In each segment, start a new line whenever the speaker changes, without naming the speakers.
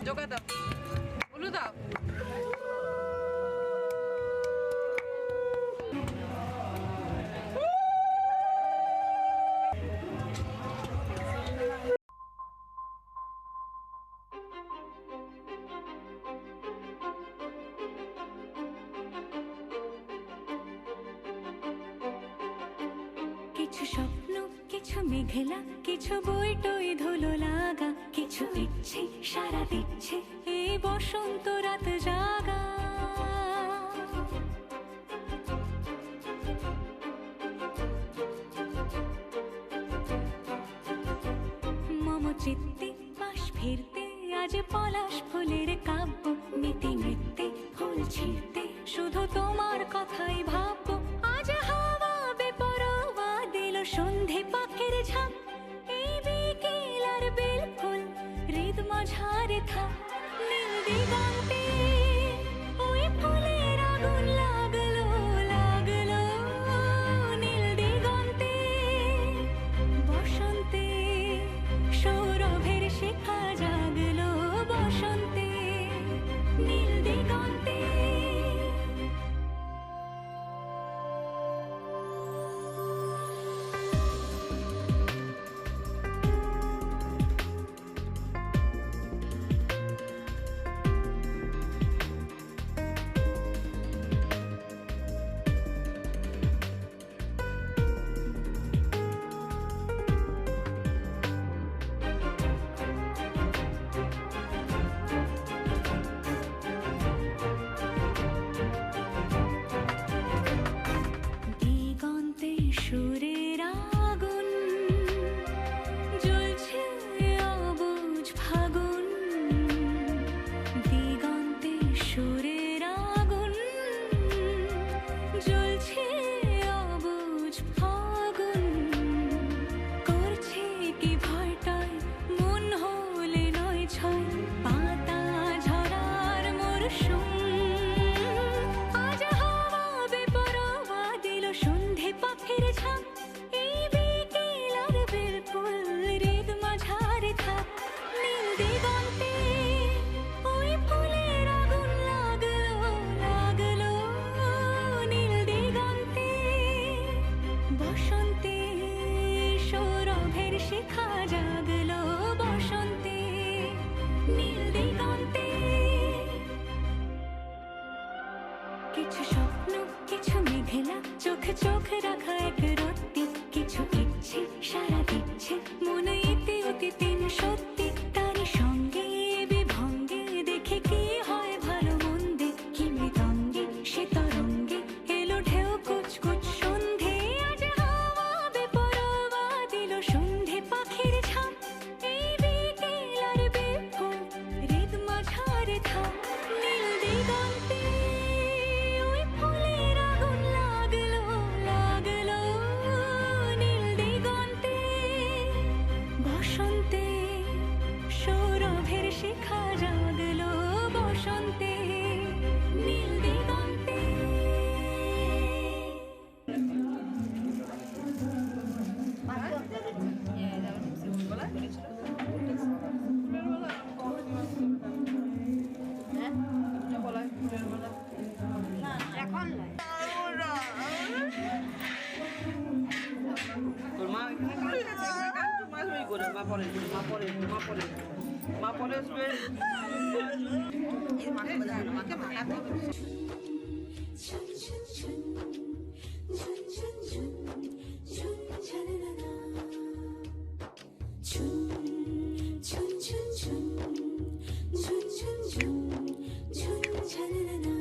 জোগা দাও, বলু দাও।
কিছু স্বপ্ন, কিছু মেঘলা, কিছু বই টই ধুলো লাগা, কিছু ইচ্ছে সারা দিচ্ছে এই বসন্ত রাত জাগা। মম চিত্তে পাশ ফিরতে আজ পলাশ ফুলের কাব্য, নীতি নৃত্যে ফুল ছিঁড়তে শুধু তোমার কথাই ভাববো। আজ হাওয়া বেপরোয়া দিল সন্ধে পাখির ঝাঁক, এই বিকেল আর বেলফুল হৃদ মাঝারে থাক। নীল দিগন্তে ওই ফুলের আগুন লাগলো লাগলো, নীল দিগন্তে বসন্তে সৌরভের শিখা জাগলো, বসন্তে নীল দিগন্তে। দিগন্তে সুরের আগুন জ্বলছে অবুঝ ফাগুন, দিগন্তে সুরের আগুন জ্বলছে অবুঝ ফাগুন। করছে কি ভয়টায় মন হলে নয় ছয়, পাতা ঝরার মরশুম। আজ হাওয়া বেপরোয়া দিল সন্ধে পাখির ঝাঁক, এই বিকেল আর বেলফুল হৃদ মাঝারে থাক। নীল দিগন্তে ওই ফুলের আগুন লাগলো লাগলো, নীল দিগন্তে বসন্তে সৌরভের শিখা জাগলো, বসন্তে নীল দিগন্তে। কিছু স্বপ্ন, কিছু মেঘলা, চোখে চোখ রাখা এক রত্তি, কিছু ইচ্ছে সারা দিচ্ছে মনে ইতি অতি তিন সত্যি। তারই সঙ্গে বিভঙ্গে দেখে কি হয় ভালো মন্দে, কি মৃদঙ্গে সে তরঙ্গে এলো ঢেউ কুচকুচ সন্ধে। আজ হাওয়া বেপরোয়া দিল সন্ধে পাখির ঝাঁক, এই বিকেল আর বেফুল হৃদ মাঝারে থাক। নীল দিগন্তে ওই ফুলের আগুন লাগলো লাগলো, নীল দিগন্তে বসন্তে সৌরভের শিখা জাগলো, বসন্তে নীল দিগন্তে।
তোর মা এখানে কাঁদছে, মা ওই করে মা পরে মা পরে মা পরে মা পরে আসবে। এই মাকে বাজানো, মাকে মাখাতে হবে।
ছুন ছুন ছুন ছুন ছুন ছুন ছুন ঝালালা, ছুন ছুন ছুন ছুন ছুন ছুন ছুন ছুন ঝালালা।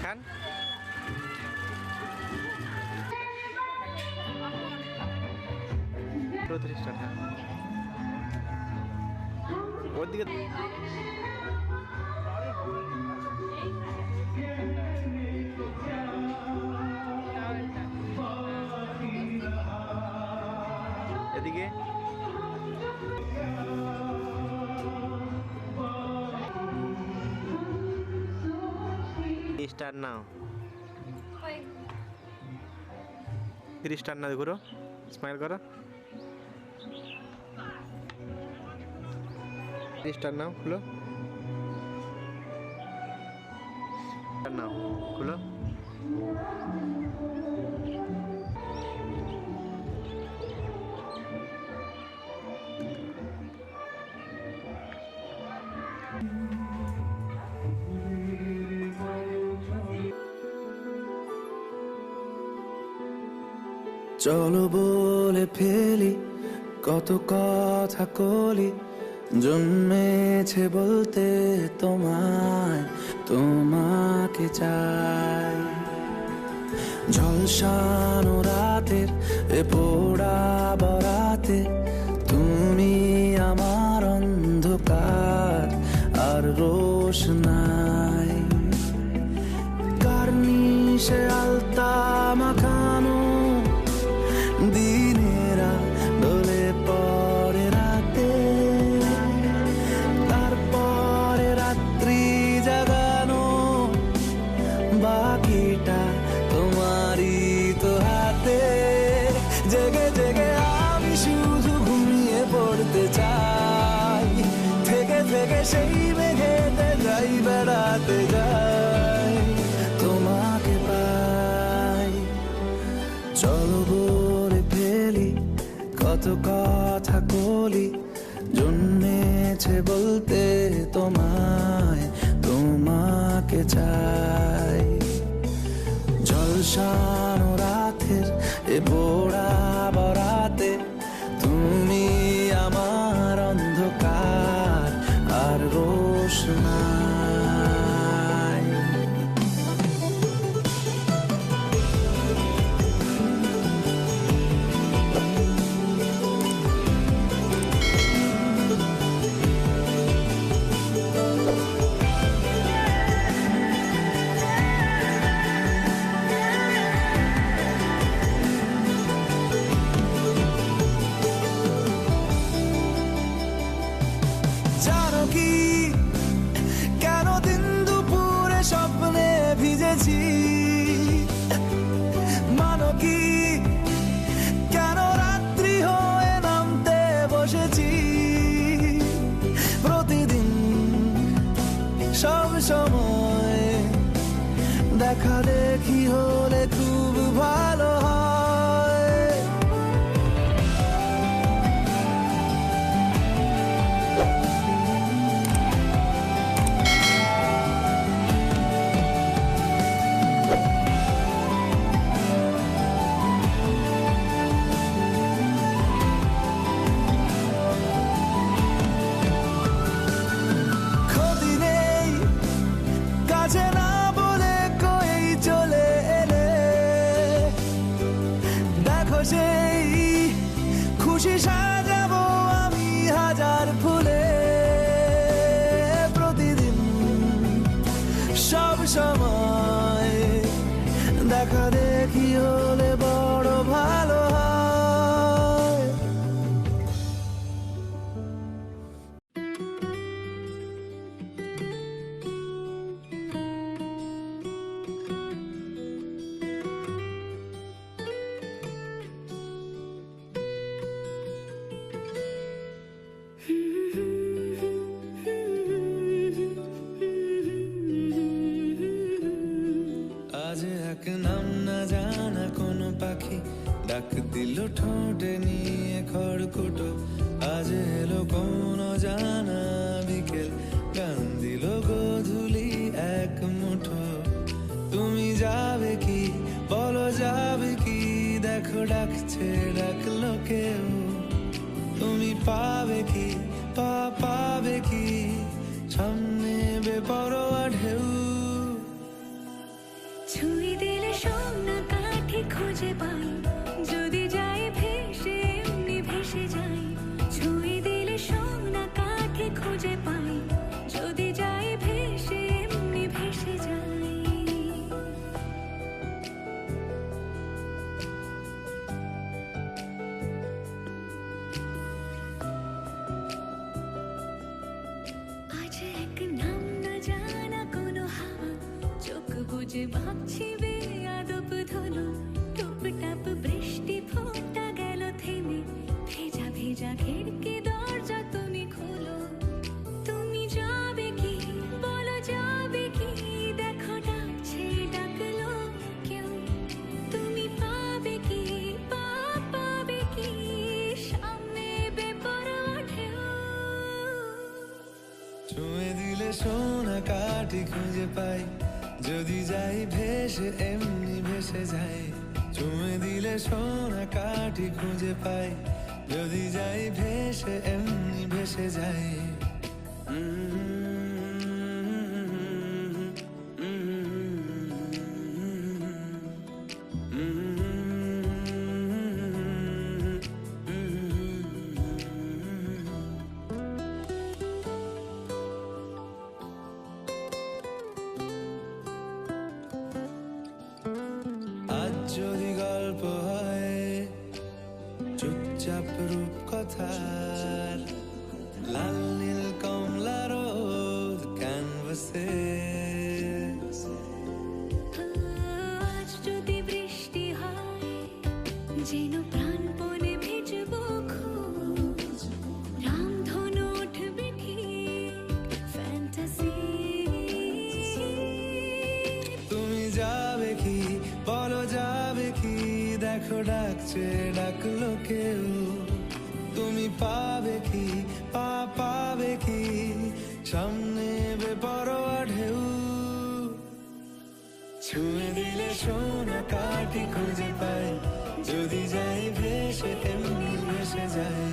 খান। ওর দিকে এদিকে স্টার নাও, 3 স্টার না ঘুরো, স্মাইল করো, 3 স্টার নাও, খুলো, স্টার নাও, খুলো।
চলো বলে ফেলি কত কথা কলি, জন্মেছে বলতে তোমায়, তোমাকে চাই। ঝলসানো রাতের এ পোড়া বরাতে তুমি আমার অন্ধকার আর রোশনাই। কার্নিশে আলতা মাখানো দিনেরা ডলে পরে রাতে, তারপরে রাত্রি জাগানো বাকিটা তোমারই তো হাতে। জেগে জেগে আমি শুধু ঘুমিয়ে পড়তে চাই, থেকে থেকে সেই মেঘেতে যাই বেড়াতে যাই, তোমাকে পাই। চলো বলে ফেলি কত কথা কলি, জন্মেছে বলতে তোমায়, তোমাকে চাই। ঝলসানো রাতের এ পোড়া বরাতে তুমি আমার অন্ধকার আর রোশনাই। জানো কি কেন দিন দুপুরে স্বপ্নে ভিজেছি, মানো কি কেন রাত্রি হয়ে নামতে বসেছি। প্রতিদিন সব সময় দেখা দেখি হলে খুব ভালো হয়। ক্ষতি নেই কাছে না বলে কই চলে এলে, দেখো সেই খুশি সাজাবো আমি হাজার ফুলে। প্রতিদিন সব সময় দেখা দেখি হলে বড় ভালো হয়। আজ এক নাম না জানা কোনো পাখি ডাক দিল ঠোঁটে নিয়ে খড়কুটো, আজ এলো কোন জানা বিকেল গান দিল গোধূলি এক মুঠো। তুমি যাবে কি বলো যাবে কি, দেখো ডাকছে ডাকলো কেউ, তুমি পাবে কি পাবে কি সামনে বেপরোয়া ঢেউ।
খুঁজে পাই যদি যাই ভেসে এমনি ভেসে যাই ছুঁয়ে দিলে সোনা কাঠে খুঁজে পাই যদি যাই ভেসে এমনি ভেসে যাই আজ এক নাম না জানা কোনো হাওয়া চোখ বুঝে ভাবছি বেয়াদব ধনু টুপটাপ বৃষ্টি ফোঁটা গেল থেমে ভেজা ভেজা খিড়কি দরজা তুমি খোলো তুমি যাবে কি বলো যাবে কি দেখো ডাকছে ডাকলো কেউ তুমি পাবে কি পাবে কি সামনে বেপরোয়া ঢেউ
ছুঁয়ে দিলে সোনা কাঠি খুঁজে পাই যদি যাই ভেসে এমনি ভেসে যাই ছুঁয়ে দিলে সোনা কাঠি খুঁজে পাই যদি যাই ভেসে এমনি ভেসে যাই আজ যদি গল্প হয় চুপচাপ রূপ কথার লাল নীল কমলা রোদ ক্যানভাসে
আজ যদি বৃষ্টি হয় যেন প্রাণপণে ভিজবো খুব রামধনু উঠবে ঠিক ফ্যান্টাসি
তুমি যাবে কি বলো যাবে কি দেখো ডাকছে ডাকলো কেউ তুমি পাবে কি পাবে কি সামনে বেপরোয়া ঢেউ ছুঁয়ে দিলে সোনা কাঠি খুঁজে পাই যদি যাই ভেসে এমনি ভেসে যায়